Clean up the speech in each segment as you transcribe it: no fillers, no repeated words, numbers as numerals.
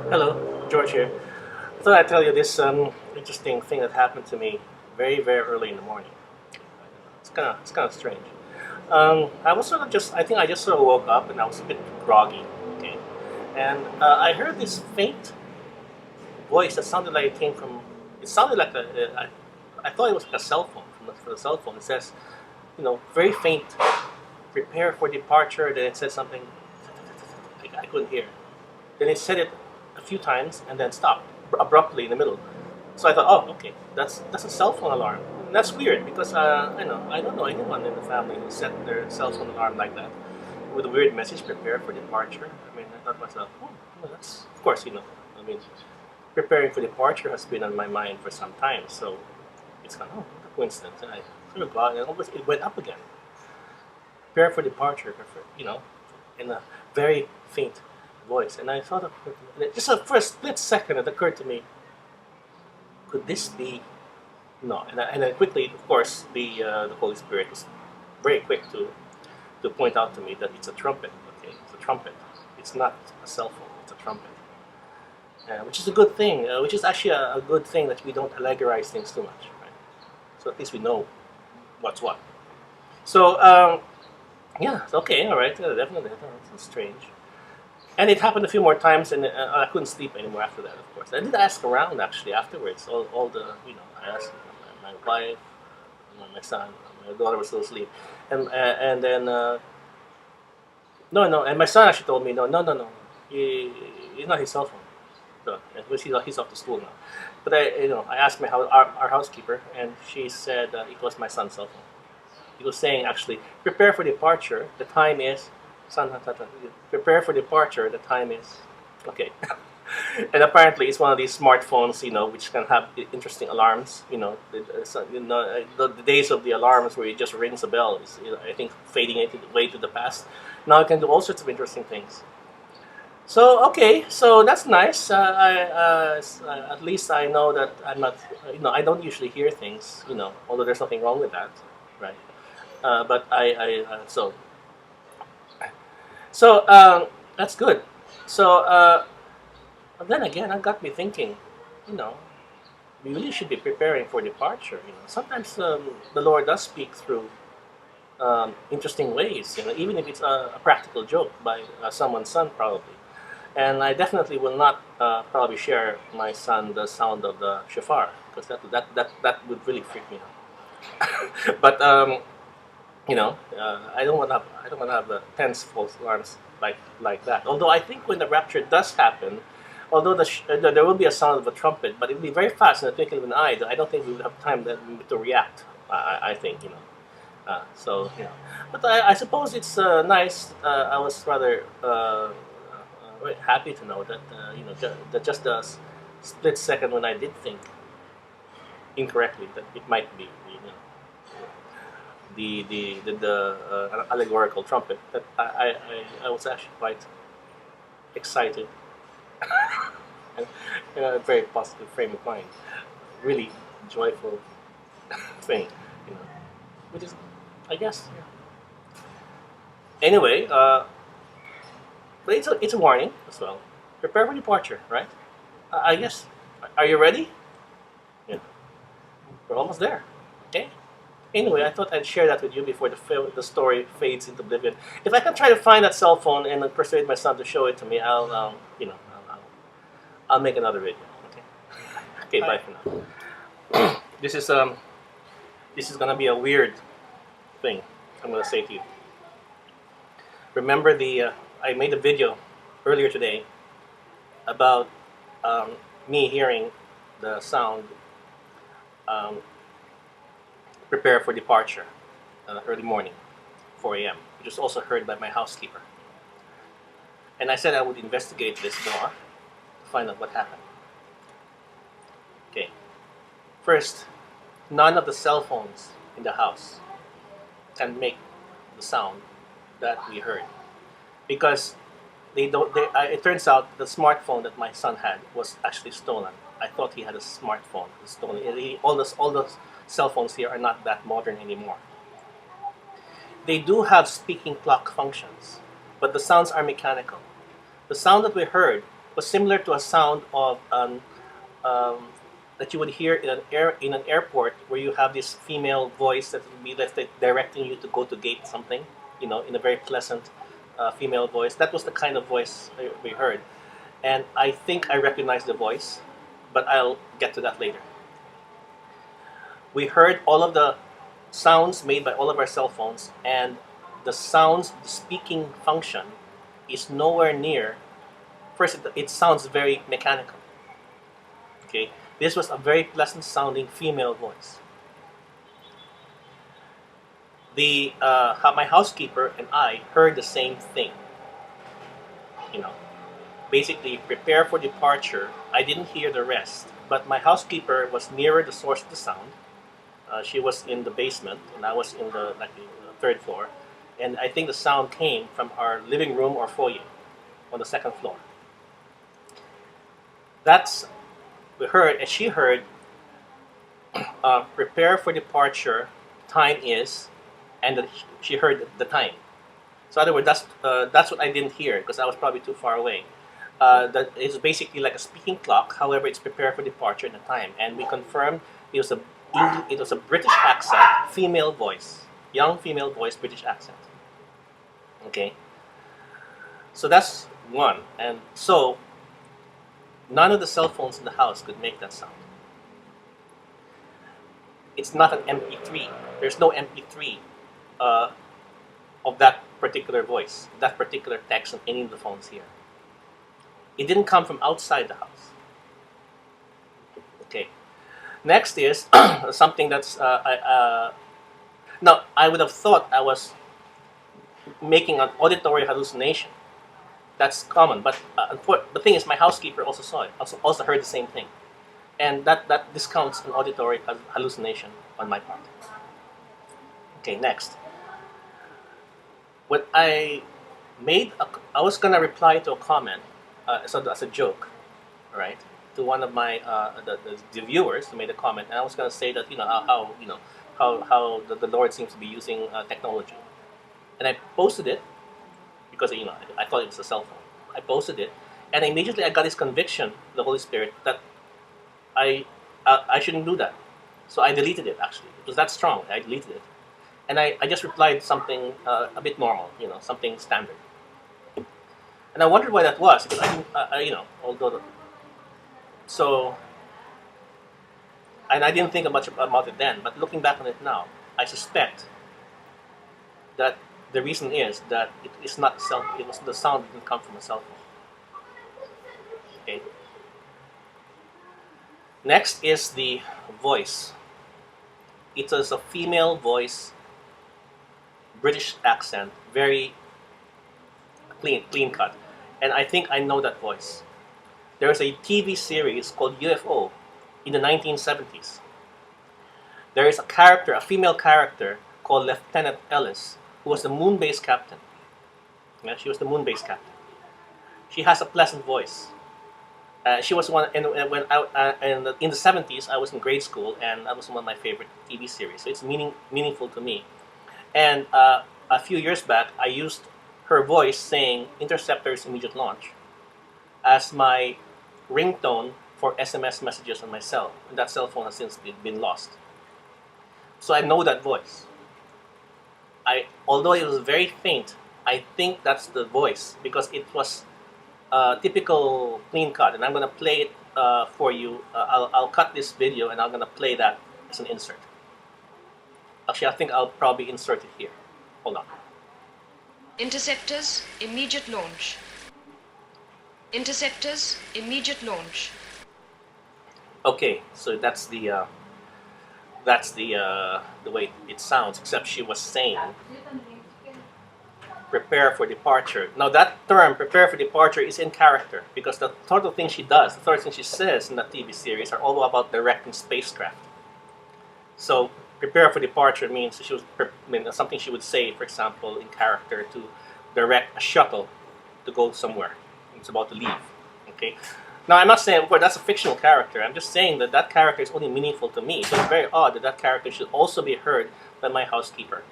Hello, George here. I thought I'd tell you this interesting thing that happened to me very, very early in the morning. It's kind of strange. I was sort of just, I think I just sort of woke up and I was a bit groggy. Okay, and I heard this faint voice that sounded like it came from. It sounded like I thought it was like a cell phone from the cell phone. It says, very faint. Prepare for departure. Then it said something. I couldn't hear. Then it said it a few times and then stopped abruptly in the middle. So I thought, oh, okay, that's a cell phone alarm. And that's weird because I don't know anyone in the family who set their cell phone alarm like that with a weird message, prepare for departure. I mean, I thought to myself, oh, well, that's of course, I mean, preparing for departure has been on my mind for some time. So it's kind of what a coincidence, and I sort of got, and almost it went up again. Prepare for departure, in a very faint voice. And I thought of just for a split second, it occurred to me, could this be? No, and then quickly, of course, the Holy Spirit was very quick to point out to me that it's a trumpet. Okay, it's a trumpet. It's not a cell phone. It's a trumpet, which is a good thing. Which is actually a good thing that we don't allegorize things too much, right? So at least we know what's what. So yeah, okay, all right, definitely. That's strange. And it happened a few more times, and I couldn't sleep anymore after that. Of course, I did ask around actually afterwards. All the I asked my wife, my son, my daughter was still asleep, and then no, and my son actually told me no, he's not his cell phone. So he's off to school now. But I asked our housekeeper, and she said it was my son's cell phone. He was saying actually, prepare for departure. The time is prepare for departure. The time is okay. And apparently, it's one of these smartphones, which can have interesting alarms. The days of the alarms where it just rings a bell is, I think, fading way to the past. Now it can do all sorts of interesting things. So okay, so that's nice. At least I know that I'm not. I don't usually hear things. Although there's nothing wrong with that, right? But that's good. So but then again, that got me thinking. You know, we really should be preparing for departure. Sometimes the Lord does speak through interesting ways. Even if it's a practical joke by someone's son, probably. And I definitely will not probably share my son the sound of the shofar because that would really freak me out. But I don't want to have the tense false alarms like that. Although I think when the rapture does happen, although there will be a sound of a trumpet, but it will be very fast in the twinkling of an eye. I don't think we will have time to react. I think. So but I suppose it's nice. I was rather very happy to know that that just a split second when I did think incorrectly that it might be the allegorical trumpet, that I was actually quite excited and in a very positive frame of mind, really joyful thing, you know, which is, I guess, yeah. Anyway, but it's a warning as well. Prepare for departure, right? I guess. Are you ready? Yeah, we're almost there. Okay. Anyway, I thought I'd share that with you before the story fades into oblivion. If I can try to find that cell phone and persuade my son to show it to me, I'll make another video. Okay. Okay. Bye for now. This is gonna be a weird thing. I'm gonna say to you. Remember I made a video earlier today about me hearing the sound. Prepare for departure, early morning, 4 a.m., which was also heard by my housekeeper. And I said I would investigate this more to find out what happened. Okay. First, none of the cell phones in the house can make the sound that we heard because they don't. It turns out the smartphone that my son had was actually stolen. I thought he had a smartphone. It was stolen. All those cell phones here are not that modern anymore. They do have speaking clock functions, but the sounds are mechanical. The sound that we heard was similar to a sound of that you would hear in an airport where you have this female voice that would be, let's say, directing you to go to gate something, in a very pleasant female voice. That was the kind of voice we heard, and I think I recognized the voice, but I'll get to that later. We heard all of the sounds made by all of our cell phones, and the speaking function is nowhere near. First, it sounds very mechanical. Okay, this was a very pleasant sounding female voice. My housekeeper and I heard the same thing. You know, basically prepare for departure. I didn't hear the rest, but my housekeeper was nearer the source of the sound. She was in the basement, and I was in the third floor, and I think the sound came from our living room or foyer on the second floor. That's we heard, and she heard. Prepare for departure. Time is, and she heard the time. So, in other words, that's what I didn't hear because I was probably too far away. That it's basically like a speaking clock. However, it's prepare for departure and the time, and we confirmed it was a British accent, female voice, young female voice, British accent. Okay, so that's one, and so none of the cell phones in the house could make that sound. It's not an MP3. There's no MP3 of that particular voice, that particular text on any of the phones here. It didn't come from outside the house. Okay. Next is something that's now I would have thought I was making an auditory hallucination. That's common, but the thing is, my housekeeper also saw it, also heard the same thing, and that discounts an auditory hallucination on my part. Okay, next. What I was gonna reply to a comment as a joke, all right, to one of my the viewers who made a comment, and I was gonna say that how the Lord seems to be using technology, and I posted it because I thought it was a cell phone. I posted it, and immediately I got this conviction, the Holy Spirit, that I shouldn't do that. So I deleted it. Actually, it was that strong. I deleted it, and I just replied something a bit normal, something standard. And I wondered why that was because I didn't, although so, and I didn't think much about it then. But looking back on it now, I suspect that the reason is that it is not it was the sound didn't come from a cell phone. Okay. Next is the voice. It is a female voice, British accent, very clean cut, and I think I know that voice. There is a TV series called UFO in the 1970s. There is a female character called Lieutenant Ellis, who was the moon base captain. Yeah, she was the moon base captain. She has a pleasant voice. She was one, and in the 70s, I was in grade school, and that was one of my favorite TV series. So it's meaningful to me. And a few years back, I used her voice saying "Interceptor's immediate launch" as my ringtone for SMS messages on my cell. And that cell phone has since been lost. So I know that voice. Although it was very faint, I think that's the voice because it was typical clean cut, and I'm going to play it for you. I'll cut this video and I'm going to play that as an insert. Actually, I think I'll probably insert it here. Hold on. Interceptors, immediate launch. Interceptors, immediate launch. Okay, so that's the way it sounds. Except she was saying, "Prepare for departure." Now that term, "prepare for departure," is in character because the sort of thing she does, the sort of thing she says in the TV series are all about directing spacecraft. So, prepare for departure means something she would say, for example, in character to direct a shuttle to go somewhere. It's about to leave. Okay. Now, I'm not saying, well, that's a fictional character. I'm just saying that character is only meaningful to me. So it's very odd that character should also be heard by my housekeeper.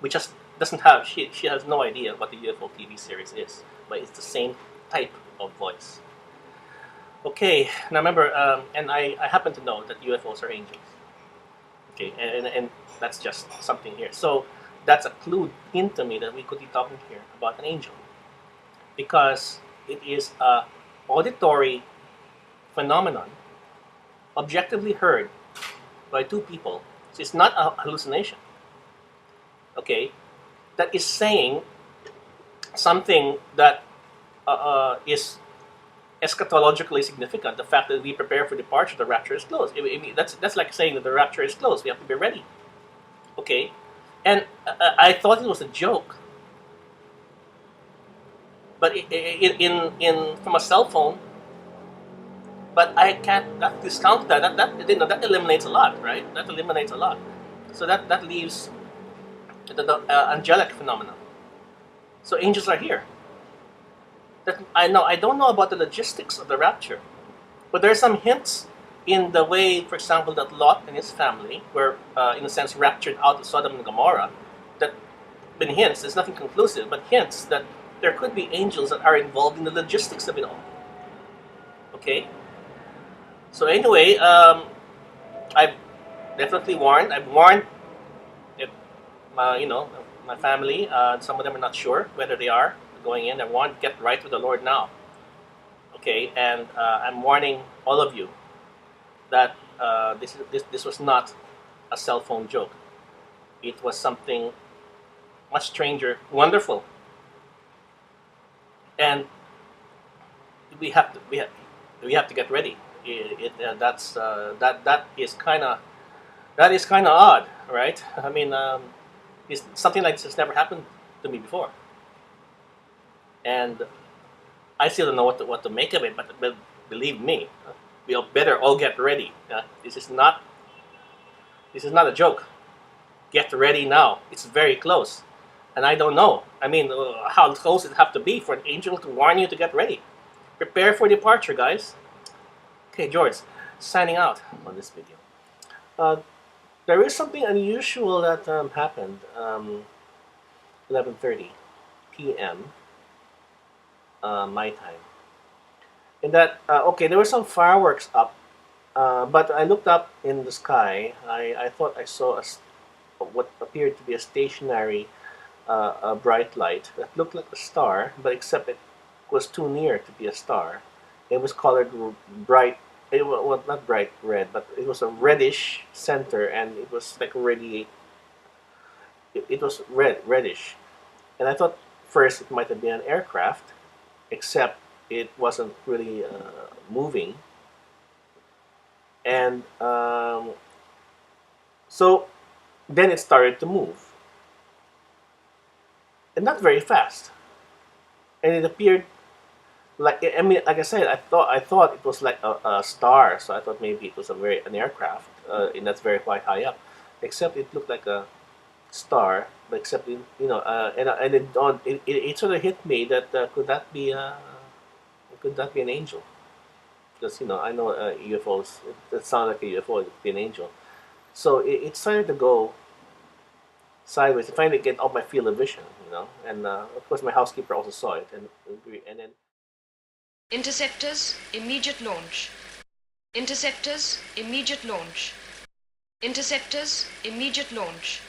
We just doesn't have, she has no idea what the UFO TV series is. But it's the same type of voice. Okay, now remember, and I happen to know that UFOs are angels. Okay, and that's just something here. So that's a clue hint to me that we could be talking here about an angel, because it is a auditory phenomenon, objectively heard by two people. So it's not a hallucination. Okay, that is saying something that is eschatologically significant. The fact that we prepare for departure, the rapture is close. That's like saying that the rapture is close. We have to be ready. Okay, and I thought it was a joke, but in from a cell phone. But I can't discount that eliminates a lot, right? That eliminates a lot. So that leaves the angelic phenomenon. So angels are here. That I don't know about the logistics of the rapture, but there are some hints in the way, for example, that Lot and his family were, in a sense, raptured out of Sodom and Gomorrah. That been hints. There's nothing conclusive, but hints that there could be angels that are involved in the logistics of it all. Okay. So anyway, I've definitely warned. I've warned, if, my family. Some of them are not sure whether they are going in. I warned, get right with the Lord now. Okay, and I'm warning all of you that this was not a cell phone joke. It was something much stranger, wonderful, and we have to get ready. That is kind of odd, right? I mean, it's something like this has never happened to me before, and I still don't know what to make of it. But believe me, we better all get ready. This is not a joke. Get ready now. It's very close, and I don't know. I mean, how close it have to be for an angel to warn you to get ready? Prepare for departure, guys. Okay, George, signing out on this video. There is something unusual that happened 11:30 p.m. My time. In that, okay, there were some fireworks up, but I looked up in the sky. I thought I saw what appeared to be a stationary a bright light that looked like a star, but except it was too near to be a star. It was colored bright. It was, well, not bright red, but it was a reddish center, and it was like radiate. It was reddish, and I thought first it might have been an aircraft, except it wasn't really moving. And so then it started to move, and not very fast, and it appeared like, I mean, like I said, I thought it was like a star, so I thought maybe it was an aircraft, and that's very quite high up. Except it looked like a star, but except and it sort of hit me that could that be an angel? Because I know UFOs. It sounds like a UFO. It could be an angel. So it started to go sideways. I finally get off my field of vision, and of course my housekeeper also saw it, and then. Interceptors, immediate launch. Interceptors, immediate launch. Interceptors, immediate launch.